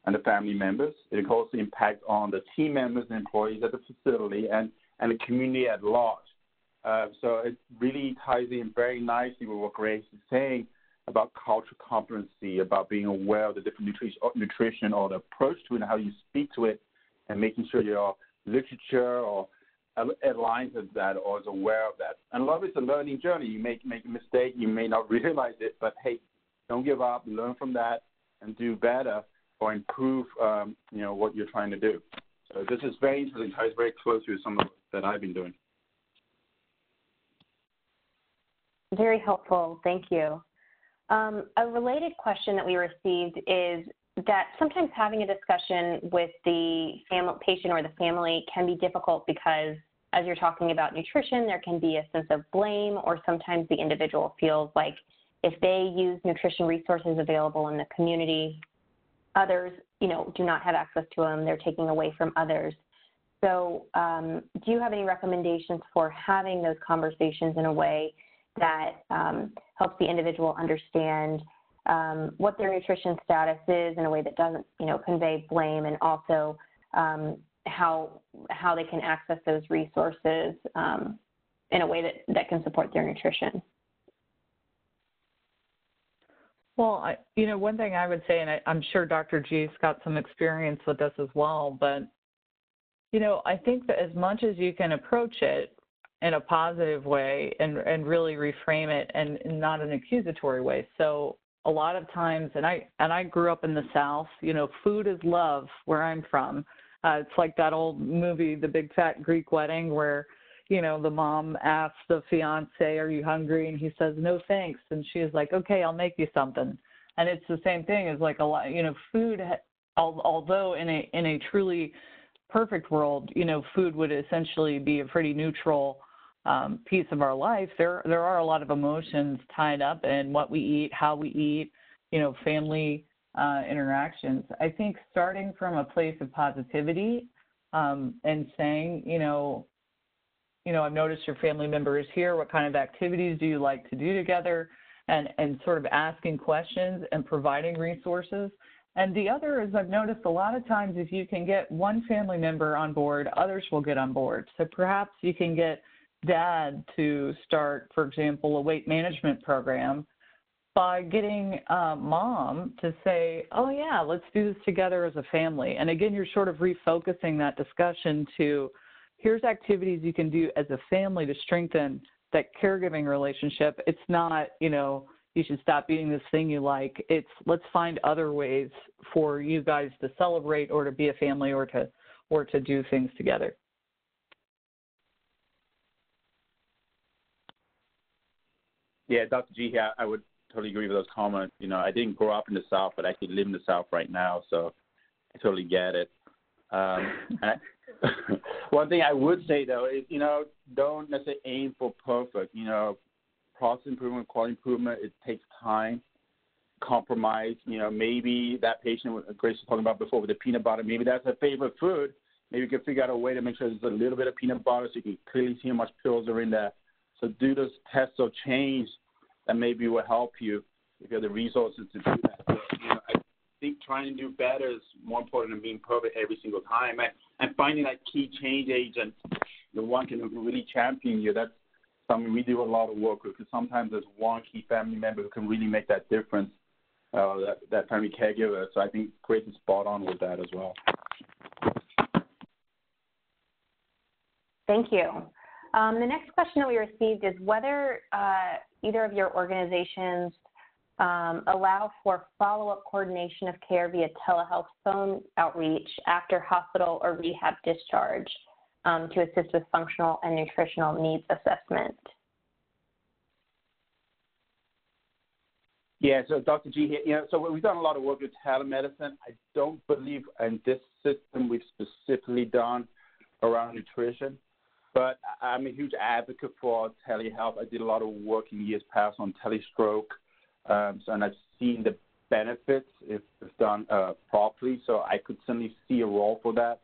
and the family members. It can also impact on the team members and employees at the facility and the community at large. So it really ties in very nicely with what Grace is saying about cultural competency, about being aware of the different nutrition or the approach to it and how you speak to it, and making sure your literature or aligns with that or is aware of that. And a lot of it's a learning journey. You make a mistake, you may not realize it, but hey, don't give up, learn from that, and do better or improve, what you're trying to do. So this is very interesting, ties very closely with some of that I've been doing. Very helpful, thank you. A related question that we received is that sometimes having a discussion with the patient or the family can be difficult because, as you're talking about nutrition, there can be a sense of blame, or sometimes the individual feels like if they use nutrition resources available in the community, others, do not have access to them. They're taking away from others. So do you have any recommendations for having those conversations in a way that helps the individual understand what their nutrition status is in a way that doesn't, convey blame, and also how they can access those resources in a way that can support their nutrition? Well, one thing I would say, and I'm sure Dr. G's got some experience with this as well, but, I think that as much as you can approach it in a positive way and really reframe it and not an accusatory way. So a lot of times, and I grew up in the South, food is love where I'm from. It's like that old movie, The Big Fat Greek Wedding, where, the mom asks the fiance, "Are you hungry?" And he says, "No, thanks." And she is like, "Okay, I'll make you something." And it's the same thing as like a lot, food, although in a truly perfect world, food would essentially be a pretty neutral piece of our life. There are a lot of emotions tied up in what we eat, how we eat, family interactions. I think starting from a place of positivity and saying, I've noticed your family member is here. What kind of activities do you like to do together? And sort of asking questions and providing resources. And the other is I've noticed a lot of times if you can get one family member on board, others will get on board. So perhaps you can get dad to start, for example, a weight management program by getting mom to say, "Oh, yeah, let's do this together as a family." And again, you're sort of refocusing that discussion to here's activities you can do as a family to strengthen that caregiving relationship. It's not, you should stop eating this thing you like. It's let's find other ways for you guys to celebrate or to be a family or to do things together. Yeah, Dr. G here, I would totally agree with those comments. I didn't grow up in the South, but I actually live in the South right now, so I totally get it. One thing I would say, though, is, don't necessarily aim for perfect. Process improvement, quality improvement, it takes time, compromise. Maybe that patient Grace was talking about before with the peanut butter, maybe that's her favorite food. Maybe you can figure out a way to make sure there's a little bit of peanut butter so you can clearly see how much pills are in there. So do those tests of change that maybe will help you if you have the resources to do that. So, I think trying to do better is more important than being perfect every single time. And finding that key change agent, the one can really champion you, that's something we do a lot of work with, because sometimes there's one key family member who can really make that difference, that family caregiver. So I think Grace is spot on with that as well. Thank you. The next question that we received is whether either of your organizations allow for follow-up coordination of care via telehealth phone outreach after hospital or rehab discharge to assist with functional and nutritional needs assessment. Yeah, so Dr. G here, so we've done a lot of work with telemedicine. I don't believe in this system we've specifically done around nutrition, but I'm a huge advocate for telehealth. I did a lot of work in years past on telestroke, and I've seen the benefits if it's done properly, so I could certainly see a role for that.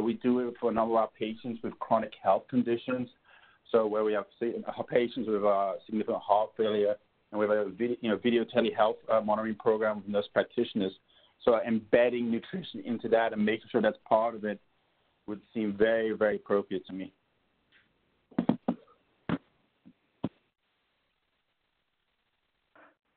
We do it for a number of our patients with chronic health conditions, so where we have patients with significant heart failure, and we have a video telehealth monitoring program with nurse practitioners. So embedding nutrition into that and making sure that's part of it would seem very, very appropriate to me.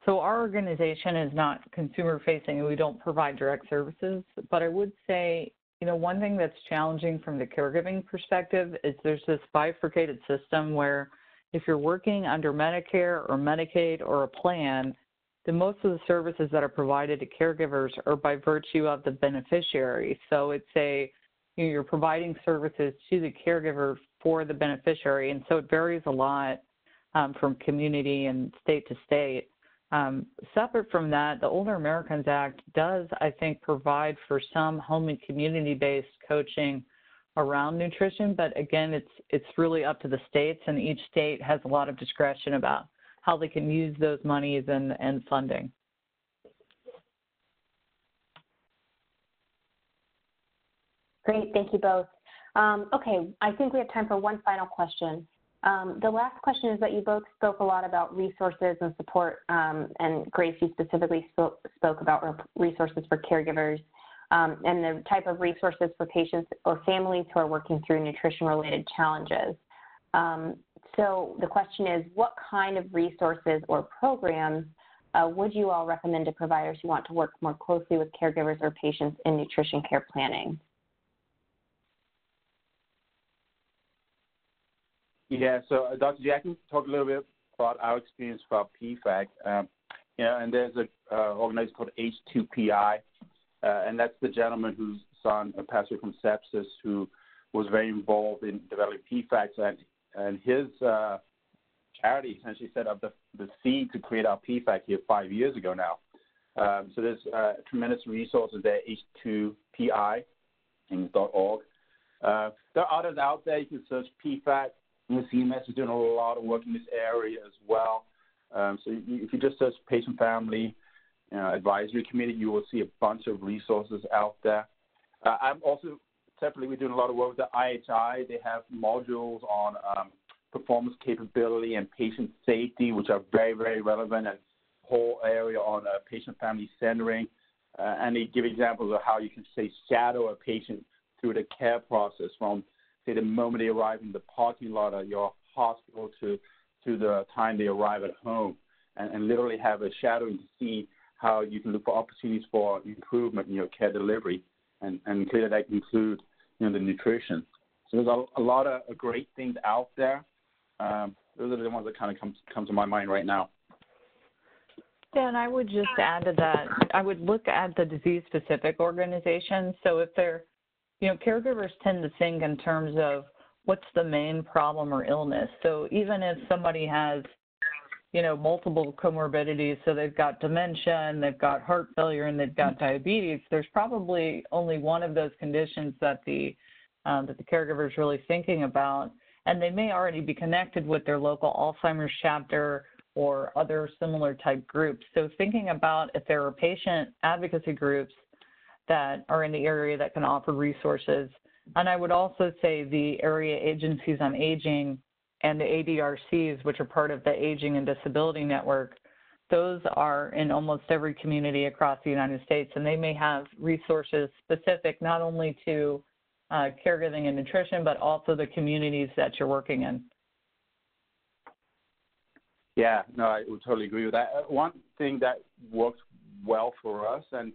So our organization is not consumer-facing, and we don't provide direct services. But I would say, one thing that's challenging from the caregiving perspective is there's this bifurcated system where if you're working under Medicare or Medicaid or a plan, then most of the services that are provided to caregivers are by virtue of the beneficiary. So it's you're providing services to the caregiver for the beneficiary, and so it varies a lot from community and state to state. Separate from that, the Older Americans Act does, I think, provide for some home and community-based coaching around nutrition, but again, it's really up to the states, and each state has a lot of discretion about how they can use those monies and funding. Great, thank you both. Okay, I think we have time for one final question. The last question is that you both spoke a lot about resources and support, and Grace, you specifically spoke about resources for caregivers and the type of resources for patients or families who are working through nutrition-related challenges. So the question is, what kind of resources or programs would you all recommend to providers who want to work more closely with caregivers or patients in nutrition care planning? Yeah, so Dr. G, I can talk a little bit about our experience for PFAC. And there's an organization called H2PI, and that's the gentleman whose son passed away from sepsis, who was very involved in developing PFACs, and his charity essentially set up the seed to create our PFAC here 5 years ago now. So there's tremendous resources there, H2PI.org. There are others out there. You can search PFAC. CMS is doing a lot of work in this area as well. So if you just search patient family advisory committee, you will see a bunch of resources out there. I'm also separately, we're doing a lot of work with the IHI. They have modules on performance capability and patient safety, which are very, very relevant, and whole area on patient family centering. And they give examples of how you can, say, shadow a patient through the care process from, say, the moment they arrive in the parking lot at your hospital to the time they arrive at home, and literally have a shadowing to see how you can look for opportunities for improvement in your care delivery, and clearly that can include, the nutrition. So there's a lot of great things out there. Those are the ones that kind of come to my mind right now. Yeah, and I would just add to that, I would look at the disease-specific organizations. So if they're, caregivers tend to think in terms of what's the main problem or illness. So even if somebody has, multiple comorbidities, so they've got dementia, and they've got heart failure, and they've got diabetes, there's probably only one of those conditions that the caregiver is really thinking about, and they may already be connected with their local Alzheimer's chapter or other similar type groups. So thinking about if there are patient advocacy groups that are in the area that can offer resources. And I would also say the area agencies on aging and the ADRCs, which are part of the Aging and Disability Network, those are in almost every community across the United States, and they may have resources specific not only to caregiving and nutrition, but also the communities that you're working in. Yeah, no, I would totally agree with that. One thing that works well for us, and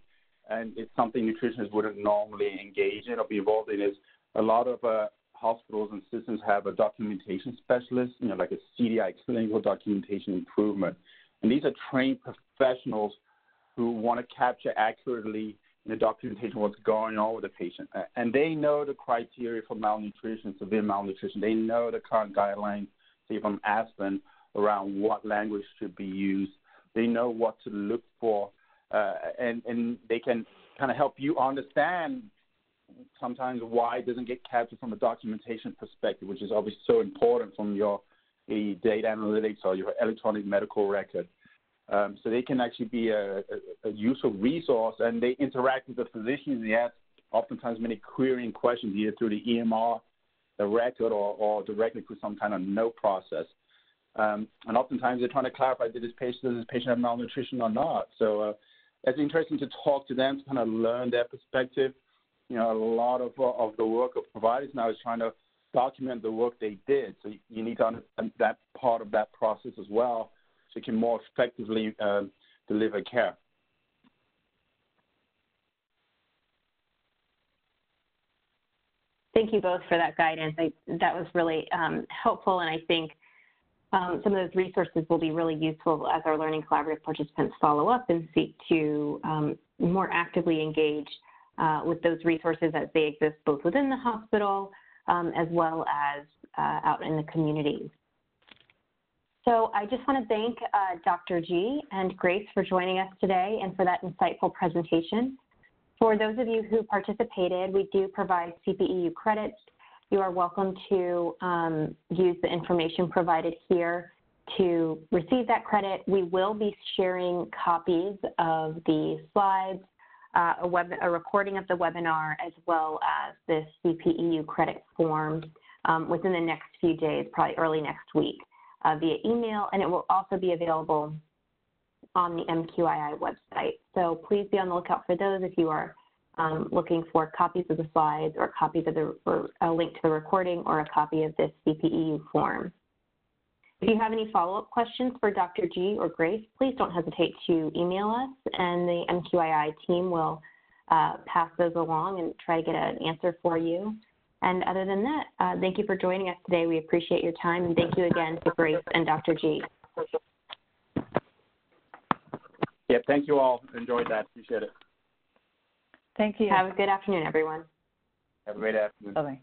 it's something nutritionists wouldn't normally engage in or be involved in, is a lot of hospitals and systems have a documentation specialist, like a CDI, clinical documentation improvement. And these are trained professionals who want to capture accurately in the documentation what's going on with the patient. And they know the criteria for malnutrition, severe malnutrition. They know the current guidelines, say from Aspen, around what language should be used. They know what to look for, and they can kind of help you understand sometimes why it doesn't get captured from a documentation perspective, which is obviously so important from your data analytics or your electronic medical record. So they can actually be a useful resource, and they interact with the physicians. They ask oftentimes many querying questions either through the EMR, the record, or directly through some kind of note process. And oftentimes they're trying to clarify, does this patient have malnutrition or not? So it's interesting to talk to them to kind of learn their perspective. A lot of the work of providers now is trying to document the work they did. So you need to understand that part of that process as well, so you can more effectively deliver care. Thank you both for that guidance. That was really helpful, and I think some of those resources will be really useful as our Learning Collaborative participants follow up and seek to more actively engage with those resources as they exist both within the hospital as well as out in the communities. So I just want to thank Dr. G and Grace for joining us today and for that insightful presentation. For those of you who participated, we do provide CPEU credits. You are welcome to use the information provided here to receive that credit. We will be sharing copies of the slides, a recording of the webinar, as well as this CPEU credit form within the next few days, probably early next week, via email, and it will also be available on the MQii website. So please be on the lookout for those if you are looking for copies of the slides or copies of a link to the recording or a copy of this CPEU form. If you have any follow-up questions for Dr. G or Grace, please don't hesitate to email us, and the MQii team will pass those along and try to get an answer for you. And other than that, thank you for joining us today. We appreciate your time, and thank you again to Grace and Dr. G. Yeah, thank you all. Enjoyed that. Appreciate it. Thank you. Have a good afternoon, everyone. Have a great afternoon. Bye-bye.